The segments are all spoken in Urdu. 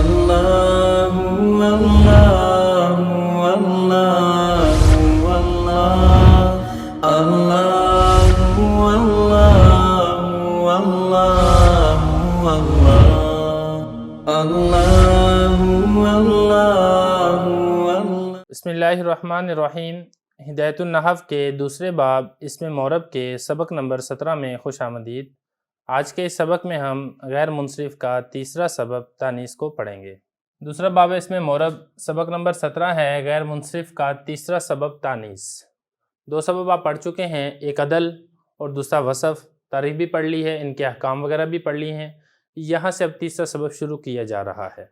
اللہ اللہ اللہ اللہ اللہ اللہ۔ بسم اللہ الرحمن الرحیم۔ ہدایت النحو کے دوسرے باب اسم معرب کے سبق نمبر 17 میں خوش آمدید۔ آج کے اس سبق میں ہم غیر منصرف کا تیسرا سبب تانیث کو پڑھیں گے۔ دوسرا باب اسم معرب سبق نمبر 17 ہے غیر منصرف کا تیسرا سبب تانیث۔ دو سبب آپ پڑھ چکے ہیں، ایک عدل اور دوسرا وصف، تعریف بھی پڑھ لی ہے، ان کے احکام وغیرہ بھی پڑھ لی ہیں۔ یہاں سے اب تیسرا سبب شروع کیا جا رہا ہے۔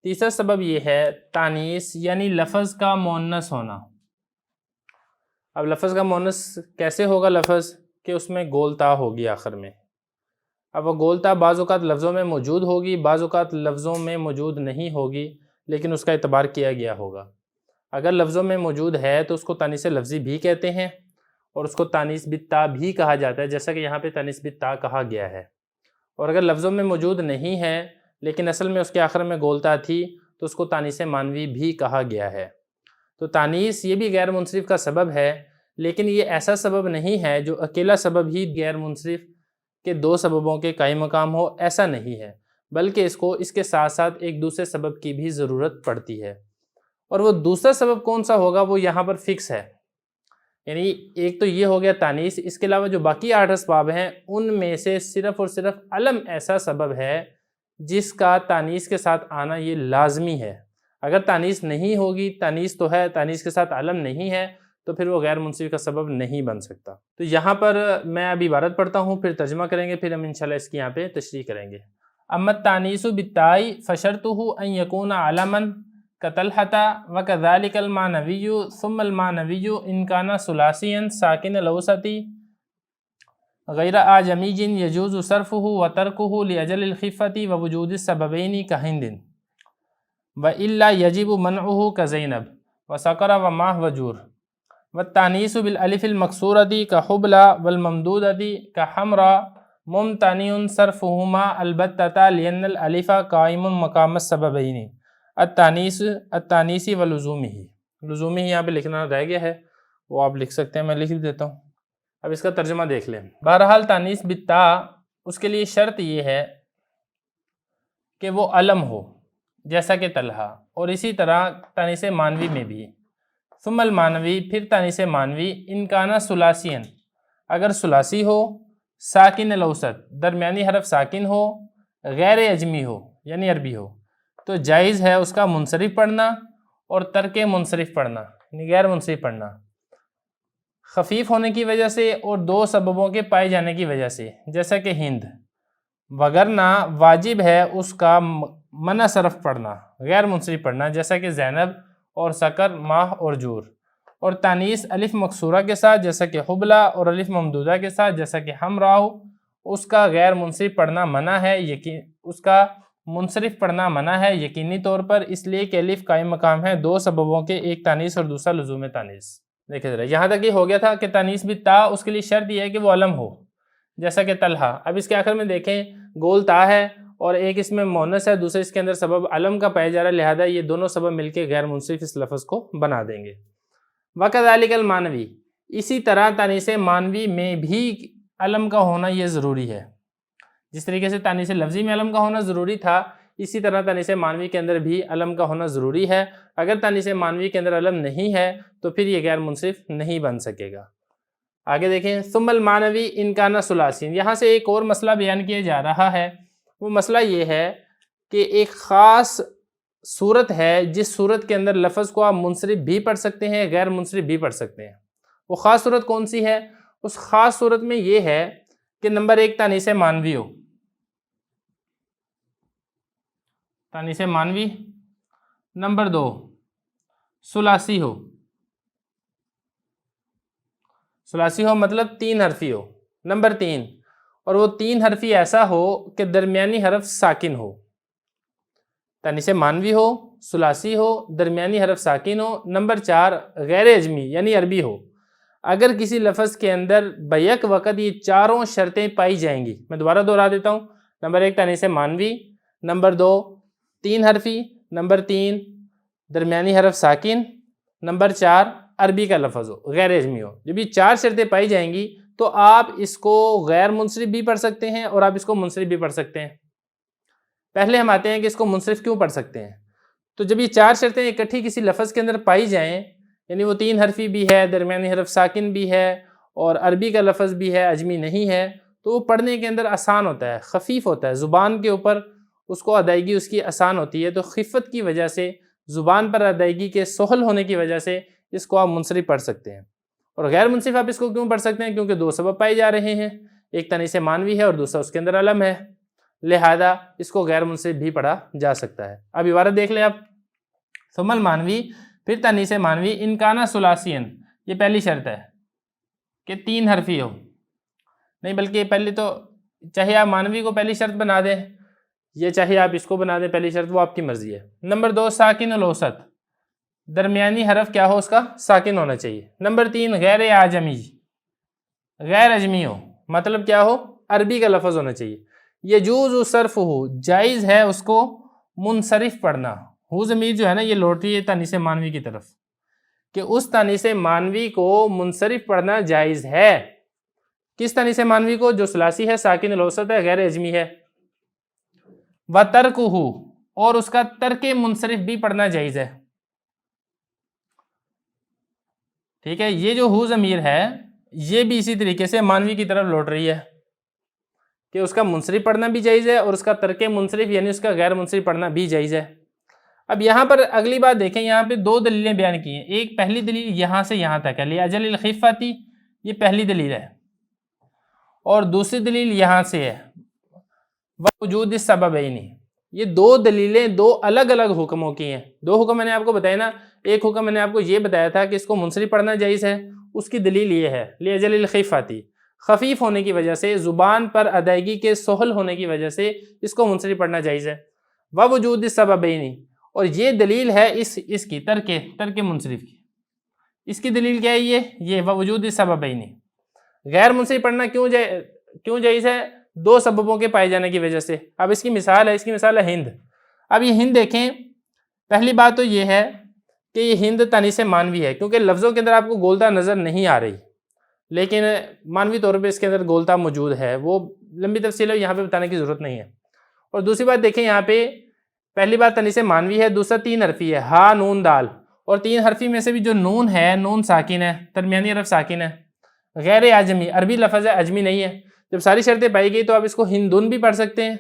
تیسرا سبب یہ ہے تانیث یعنی لفظ کا مؤنث ہونا۔ اب لفظ کا مؤنث کیسے ہوگا لفظ کہ اس میں گول تا ہوگی آخر میں۔ اب وہ گول تا بعض اوقات لفظوں میں موجود ہوگی، بعض اوقات لفظوں میں موجود نہیں ہوگی، لیکن اس کا اعتبار کیا گیا ہوگا۔ اگر لفظوں میں موجود ہے تو اس کو تانیث لفظی بھی کہتے ہیں اور اس کو تانیث بالتا بھی کہا جاتا ہے، جیسا کہ یہاں پہ تانیث بالتا کہا گیا ہے۔ اور اگر لفظوں میں موجود نہیں ہے لیکن اصل میں اس کے آخر میں گولتا تھی تو اس کو تانیث مانوی بھی کہا گیا ہے۔ تو تانیث یہ بھی غیر منصرف کا سبب ہے، لیکن یہ ایسا سبب نہیں ہے جو اکیلا سبب ہی غیر منصرف کے دو سببوں کے قائم مقام ہو، ایسا نہیں ہے، بلکہ اس کے ساتھ ساتھ ایک دوسرے سبب کی بھی ضرورت پڑتی ہے۔ اور وہ دوسرا سبب کون سا ہوگا وہ یہاں پر فکس ہے، یعنی ایک تو یہ ہو گیا تانیث، اس کے علاوہ جو باقی 8 اسباب ہیں ان میں سے صرف اور صرف علم ایسا سبب ہے جس کا تانیث کے ساتھ آنا یہ لازمی ہے۔ اگر تانیث نہیں ہوگی، تانیث تو ہے، تانیث کے ساتھ علم نہیں ہے، تو پھر وہ غیر منصرف کا سبب نہیں بن سکتا۔ تو یہاں پر میں اب عبارت پڑھتا ہوں، پھر ترجمہ کریں گے، پھر ہم انشاءاللہ اس کی یہاں پہ تشریح کریں گے۔ اما التانیث بالتاء فشرطه ان يكون علما كطلحة وكذلك المعنوي ثم المعنوي ان كان ثلاثيا ساكن الوسط غیر اعجمی یجوز صرفه وترکه لأجل الخفة ووجود السببین كهند وإلا يجب منعه كزینب وسقر وماہ وجور والتانیث بالالف المکسورة كحبلى والممدودة كحمرى ممتنع صرفهما البتة لأن الالف قائم مقام السببین التانیث ولزومه۔ لزومه یہاں پہ لکھنا رہ گیا ہے، وہ آپ لکھ سکتے ہیں، میں لکھ دیتا ہوں۔ اب اس کا ترجمہ دیکھ لیں۔ بہرحال تانیث بالتا اس کے لیے شرط یہ ہے کہ وہ علم ہو، جیسا کہ طلحہ، اور اسی طرح تانیث مانوی میں بھی۔ ثم المانوی، پھر تانیث مانوی، ان کانا ثلاثیا، اگر ثلاثی ہو، ساکن الاوسط، درمیانی حرف ساکن ہو، غیر اجمی ہو یعنی عربی ہو، تو جائز ہے اس کا منصرف پڑھنا اور ترک منصرف پڑھنا یعنی غیر منصرف پڑھنا، خفیف ہونے کی وجہ سے اور دو سببوں کے پائے جانے کی وجہ سے، جیسا کہ ہند، وگرنہ واجب ہے اس کا منع صرف پڑھنا، غیر منصرف پڑھنا، جیسا کہ زینب اور سکر، ماہ اور جور۔ اور تانیث الف مکسورہ کے ساتھ، جیسا کہ حبلہ، اور الف ممدودہ کے ساتھ، جیسا کہ ہمراہ، اس کا غیر منصرف پڑھنا منع ہے، اس کا منصرف پڑھنا منع ہے یقینی طور پر، اس لیے کہ الف قائم مقام ہے دو سببوں کے، ایک تانیث اور دوسرا لزوم تانیث۔ دیکھیں ذرا، یہاں تک یہ ہو گیا تھا کہ تانیث بالتا اس کے لیے شرط یہ ہے کہ وہ علم ہو، جیسا کہ طلحہ۔ اب اس کے آخر میں دیکھیں گول تا ہے اور ایک اس میں مؤنث ہے، دوسرے اس کے اندر سبب علم کا پایا جا رہا ہے، لہذا یہ دونوں سبب مل کے غیر منصرف اس لفظ کو بنا دیں گے۔ وَكَذَلِكَ الْمَانَوِي، اسی طرح تانیث مانوی میں بھی علم کا ہونا یہ ضروری ہے۔ جس طریقے سے تانیث لفظی میں علم کا ہونا ضروری تھا، اسی طرح تانیث مانوی کے اندر بھی علم کا ہونا ضروری ہے۔ اگر تانیث مانوی کے اندر علم نہیں ہے تو پھر یہ غیر منصرف نہیں بن سکے گا۔ آگے دیکھیں، ثم المعنوی ان کان ثلاثی، یہاں سے ایک اور مسئلہ بیان کیا جا رہا ہے۔ وہ مسئلہ یہ ہے کہ ایک خاص صورت ہے جس صورت کے اندر لفظ کو آپ منصرف بھی پڑھ سکتے ہیں، غیر منصرف بھی پڑھ سکتے ہیں۔ وہ خاص صورت کون سی ہے؟ اس خاص صورت میں یہ ہے کہ نمبر 1 تانیث مانوی ہو، تانیث مانوی، نمبر 2 ثلاثی ہو، ثلاثی ہو مطلب 3 حرفی ہو، نمبر 3، اور وہ 3 حرفی ایسا ہو کہ درمیانی حرف ساکن ہو۔ تانیث مانوی ہو، ثلاثی ہو، درمیانی حرف ساکن ہو، نمبر 4 غیر اجمی یعنی عربی ہو۔ اگر کسی لفظ کے اندر بیک وقت یہ چاروں شرطیں پائی جائیں گی، میں دوبارہ دہرا دیتا ہوں، نمبر 1 تانیث مانوی، نمبر 2 3 حرفی، نمبر 3 درمیانی حرف ساکن، نمبر 4 عربی کا لفظ ہو، غیر اجمی ہو۔ جب یہ 4 شرطیں پائی جائیں گی تو آپ اس کو غیر منصرف بھی پڑھ سکتے ہیں اور آپ اس کو منصرف بھی پڑھ سکتے ہیں۔ پہلے ہم آتے ہیں کہ اس کو منصرف کیوں پڑھ سکتے ہیں۔ تو جب یہ 4 شرطیں اکٹھی کسی لفظ کے اندر پائی جائیں، یعنی وہ 3 حرفی بھی ہے، درمیانی حرف ساکن بھی ہے اور عربی کا لفظ بھی ہے، اجمی نہیں ہے، تو وہ پڑھنے کے اندر آسان ہوتا ہے، خفیف ہوتا ہے، زبان کے اوپر اس کو ادائیگی اس کی آسان ہوتی ہے۔ تو خفت کی وجہ سے، زبان پر ادائیگی کے سہل ہونے کی وجہ سے اس کو آپ منصرف پڑھ سکتے ہیں۔ اور غیر منصرف آپ اس کو کیوں پڑھ سکتے ہیں؟ کیونکہ 2 سبب پائے جا رہے ہیں، ایک تنیث مانوی ہے اور دوسرا اس کے اندر علم ہے، لہذا اس کو غیر منصرف بھی پڑھا جا سکتا ہے۔ اب عبارت دیکھ لیں آپ، ثم المانوی، پھر تنیث مانوی، ان کانا ثلاثین، یہ پہلی شرط ہے کہ 3 حرفی ہو، نہیں بلکہ پہلی تو چاہے آپ مانوی کو پہلی شرط بنا دیں یا چاہے آپ اس کو بنا دیں پہلی شرط، وہ آپ کی مرضی ہے۔ نمبر 2 ساکن الاوسط، درمیانی حرف کیا ہو اس کا؟ ساکن ہونا چاہیے۔ نمبر 3 غیر اعجمی، غیر اجمی ہو، مطلب کیا ہو؟ عربی کا لفظ ہونا چاہیے۔ یجوز صرف ہو، جائز ہے اس کو منصرف پڑھنا۔ ہو ضمیر جو ہے نا یہ لوٹ رہی ہے تانیث مانوی کی طرف، کہ اس تانیث مانوی کو منصرف پڑھنا جائز ہے۔ کس تانیث مانوی کو؟ جو ثلاثی ہے، ساکن الاوسط ہے، غیر اجمی ہے۔ وَتَرْکُہُ، اور اس کا ترک منصرف بھی پڑھنا جائز ہے۔ ٹھیک ہے، یہ جو ہو ضمیر ہے یہ بھی اسی طریقے سے مانوی کی طرف لوٹ رہی ہے کہ اس کا منصرف پڑھنا بھی جائز ہے اور اس کا ترک منصرف یعنی اس کا غیر منصرف پڑھنا بھی جائز ہے۔ اب یہاں پر اگلی بات دیکھیں، یہاں پہ 2 دلیلیں بیان کی ہیں۔ ایک پہلی دلیل یہاں سے یہاں تک ہے، لِأَجَلِ الْخِفَّةِ، یہ پہلی دلیل ہے، اور دوسری دلیل یہاں سے ہے، وَوُجُودِ السَّبَبَيْنِ۔ یہ 2 دلیلیں 2 الگ الگ حکموں کی ہیں۔ 2 حکم میں نے آپ کو بتایا نا، ایک حکم میں نے آپ کو یہ بتایا تھا کہ اس کو منصرف پڑھنا جائز ہے، اس کی دلیل یہ ہے لِأَجَلِ الْخِفَّةِ، خفیف ہونے کی وجہ سے، زبان پر ادائیگی کے سہل ہونے کی وجہ سے اس کو منصرف پڑھنا جائز ہے۔ وَوُجُودِ السَّبَبَيْنِ، اور یہ دلیل ہے اس کی ترک منصرف کی۔ اس کی دلیل کیا ہے؟ یہ وَوُجُودِ السَّبَبَيْنِ، غیر منصرف پڑھنا کیوں جائز ہے؟ 2 سببوں کے پائے جانے کی وجہ سے۔ اب اس کی مثال ہے ہند۔ اب یہ ہند دیکھیں، پہلی بات تو یہ ہے کہ یہ ہند تانیث مانوی ہے، کیونکہ لفظوں کے اندر آپ کو گولتا نظر نہیں آ رہی، لیکن مانوی طور پہ اس کے اندر گولتا موجود ہے، وہ لمبی تفصیل ہے، یہاں پہ بتانے کی ضرورت نہیں ہے۔ اور دوسری بات دیکھیں، یہاں پہ پہلی بات تانیث مانوی ہے، دوسرا 3 حرفی ہے، ہا نون دال، اور 3 حرفی میں سے بھی جو نون ہے، نون ساکن ہے، درمیانی حرف ساکن ہے، غیر اعجمی، عربی لفظ ہے، اجمی نہیں ہے۔ جب ساری شرطیں پائی گئی تو آپ اس کو ہندون بھی پڑھ سکتے ہیں،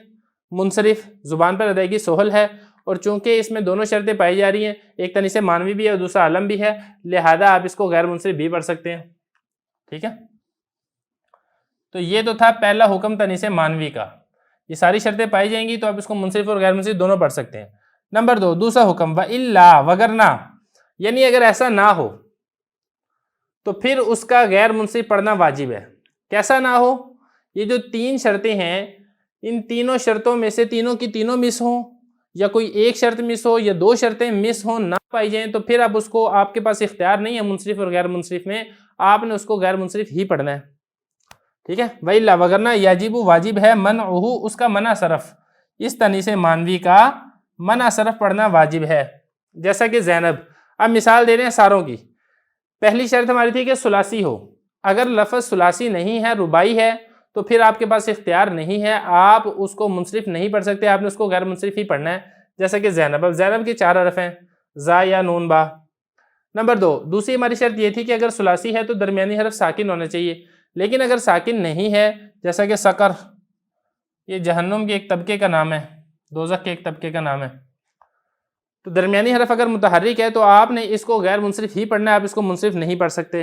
منصرف، زبان پر ادائیگی سہل ہے، اور چونکہ اس میں دونوں شرطیں پائی جا رہی ہیں، ایک تنیث مانوی بھی ہے اور دوسرا علم بھی ہے، لہذا آپ اس کو غیر منصرف بھی پڑھ سکتے ہیں۔ ٹھیک ہے، تو یہ تو تھا پہلا حکم تنیث مانوی کا، یہ ساری شرطیں پائی جائیں گی تو آپ اس کو منصرف اور غیر منصرف دونوں پڑھ سکتے ہیں۔ نمبر 2 دوسرا حکم، وَإِلَّا، وگرنہ، یعنی اگر ایسا نہ ہو تو پھر اس کا غیر منصرف پڑھنا واجب ہے۔ کیسا نہ ہو؟ یہ جو 3 شرطیں ہیں، ان تینوں شرطوں میں سے تینوں کی تینوں مس ہوں، یا کوئی ایک شرط مس ہو، یا 2 شرطیں مس ہوں، نہ پائی جائیں، تو پھر اب اس کو، آپ کے پاس اختیار نہیں ہے منصرف اور غیر منصرف میں، آپ نے اس کو غیر منصرف ہی پڑھنا ہے۔ ٹھیک ہے، وَإِلَّا، وگرنہ، یجب، واجب ہے، منعہ، اس کا منع صرف، اس تنیث مانوی کا منع صرف پڑھنا واجب ہے۔ جیسا کہ زینب، اب مثال دے رہے ہیں ساروں کی۔ پہلی شرط ہماری تھی کہ ثلاثی ہو، اگر لفظ ثلاثی نہیں ہے، رباعی ہے، تو پھر آپ کے پاس اختیار نہیں ہے، آپ اس کو منصرف نہیں پڑھ سکتے، آپ نے اس کو غیر منصرف ہی پڑھنا ہے، جیسا کہ زینب۔ اب زینب کے 4 حرف ہیں، زا یا نون با۔ نمبر 2 دوسری ہماری شرط یہ تھی کہ اگر ثلاثی ہے تو درمیانی حرف ساکن ہونا چاہیے، لیکن اگر ساکن نہیں ہے، جیسا کہ سقر، یہ جہنم کے ایک طبقے کا نام ہے، دوزخ کے ایک طبقے کا نام ہے، تو درمیانی حرف اگر متحرک ہے تو آپ نے اس کو غیر منصرف ہی پڑھنا ہے، آپ اس کو منصرف نہیں پڑھ سکتے۔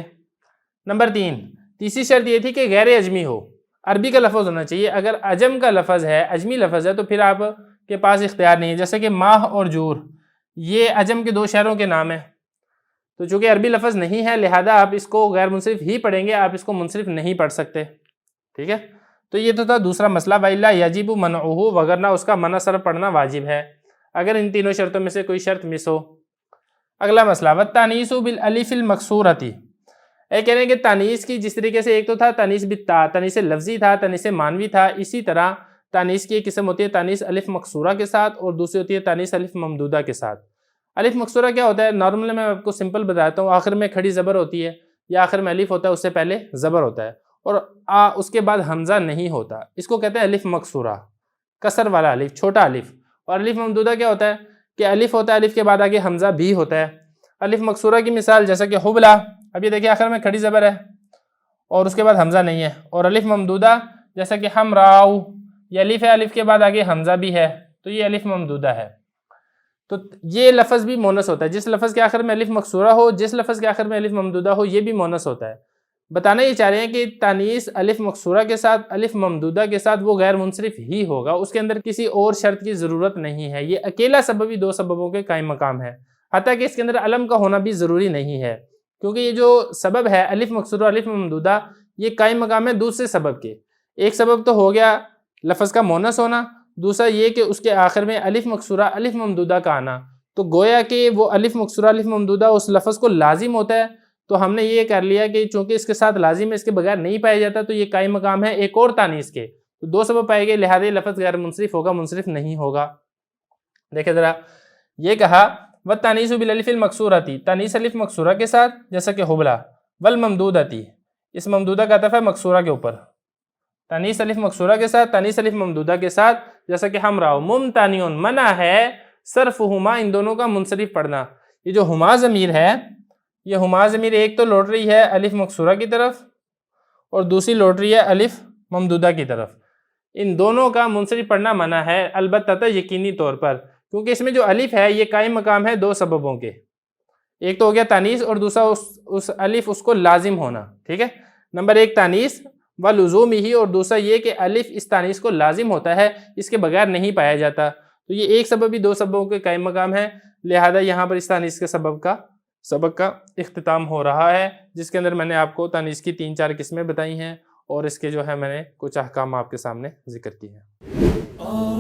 نمبر 3 تیسری شرط یہ تھی کہ غیر اجمی ہو، عربی کا لفظ ہونا چاہیے، اگر عجم کا لفظ ہے، اجمی لفظ ہے، تو پھر آپ کے پاس اختیار نہیں ہے، جیسے کہ ماہ اور جور، یہ عجم کے 2 شہروں کے نام ہیں، تو چونکہ عربی لفظ نہیں ہے لہذا آپ اس کو غیر منصرف ہی پڑھیں گے، آپ اس کو منصرف نہیں پڑھ سکتے۔ ٹھیک ہے، تو یہ تو تھا دوسرا مسئلہ، وَإِلَّا يَجِبُ مَنْعُهُ، وگرنہ اس کا منع صرف پڑھنا واجب ہے اگر ان تینوں شرطوں میں سے کوئی شرط مس ہو۔ اگلا مسئلہ، وَالتَّانِيثُ بِالْأَلِفِ الْمَكْسُورَةِ، کہہ رہے ہیں کہ تانیث کی جس طریقے سے ایک تو تھا تانیث بالتا، تانیث لفظی تھا، تانیث مانوی تھا، اسی طرح تانیث کی ایک قسم ہوتی ہے تانیث الف مقصورہ کے ساتھ، اور دوسری ہوتی ہے تانیث الف ممدودہ کے ساتھ۔ الف مقصورہ کیا ہوتا ہے؟ نارملی میں آپ کو سمپل بتاتا ہوں، آخر میں کھڑی زبر ہوتی ہے یا آخر میں الف ہوتا ہے، اس سے پہلے زبر ہوتا ہے اور اس کے بعد حمزہ نہیں ہوتا، اس کو کہتے ہیں الف مقصورہ، کسر والا الف، چھوٹا الف۔ اور الف ممدودہ کیا ہوتا ہے کہ الف ہوتا ہے، الف کے بعد آگے حمزہ بھی ہوتا ہے۔ الف مقصورہ کی مثال جیسا کہ حبلا، اب یہ دیکھیں آخر میں کھڑی زبر ہے اور اس کے بعد حمزہ نہیں ہے۔ اور الف ممدودہ جیسا کہ حمراؤ، یہ الف ہے، الف کے بعد آگے حمزہ بھی ہے، تو یہ الف ممدودہ ہے۔ تو یہ لفظ بھی مونس ہوتا ہے، جس لفظ کے آخر میں الف مقصورہ ہو، جس لفظ کے آخر میں الف ممدودہ ہو، یہ بھی مونس ہوتا ہے۔ بتانا یہ چاہ رہے ہیں کہ تانیث الف مقصورہ کے ساتھ، الف ممدودہ کے ساتھ وہ غیر منصرف ہی ہوگا، اس کے اندر کسی اور شرط کی ضرورت نہیں ہے، یہ اکیلا سبب ہی دو سببوں کے قائم مقام ہے، حتیٰ کہ اس کے اندر علم کا ہونا بھی ضروری نہیں ہے، کیونکہ یہ جو سبب ہے الف مقصورہ الف ممدودہ، یہ قائم مقام ہے دوسرے سبب کے۔ ایک سبب تو ہو گیا لفظ کا مونس ہونا، دوسرا یہ کہ اس کے آخر میں الف مقصورہ الف ممدودہ کا آنا، تو گویا کہ وہ الف مقصورہ الف ممدودہ اس لفظ کو لازم ہوتا ہے، تو ہم نے یہ کر لیا کہ چونکہ اس کے ساتھ لازم ہے، اس کے بغیر نہیں پایا جاتا، تو یہ قائم مقام ہے ایک اور تانیث کے، تو دو سبب پائے گئے، لہذا یہ لفظ غیر منصرف ہوگا، منصرف نہیں ہوگا۔ دیکھیں ذرا، یہ کہا وَالتَّانِيثُ بِالْأَلِفِ الْمَكْسُورَةِ، تانیث الف مقصورہ کے ساتھ جیسا کہ حبلا، وَالْمَمْدُودَةِ، اس ممدودہ کا عطف ہے مقصورہ کے اوپر، تانیث الف مقصورہ کے ساتھ، تانیث الف ممدودہ کے ساتھ جیسا کہ حمراؤ، ممتنعٌ، منع ہے صرفہما، ان دونوں کا منصرف پڑھنا۔ یہ جو ہما ضمیر ہے، یہ ہما ضمیر ایک تو لوٹ رہی ہے الف مقصورہ کی طرف اور دوسری لوٹ رہی ہے الف ممدودہ کی طرف، ان دونوں کا منصرف پڑھنا منع ہے، البتہ یقینی طور پر، کیونکہ اس میں جو الف ہے یہ قائم مقام ہے دو سببوں کے، ایک تو ہو گیا تانیث اور دوسرا اس الف اس کو لازم ہونا، ٹھیک ہے۔ نمبر ایک تانیث و لزوم ہی، اور دوسرا یہ کہ الف اس تانیث کو لازم ہوتا ہے، اس کے بغیر نہیں پایا جاتا، تو یہ ایک سبب ہی دو سببوں کے قائم مقام ہے، لہذا یہاں پر اس تانیث کے سبق کا اختتام ہو رہا ہے، جس کے اندر میں نے آپ کو تانیث کی 3-4 قسمیں بتائی ہیں اور اس کے جو ہے میں نے کچھ احکام آپ کے سامنے ذکر کی ہیں۔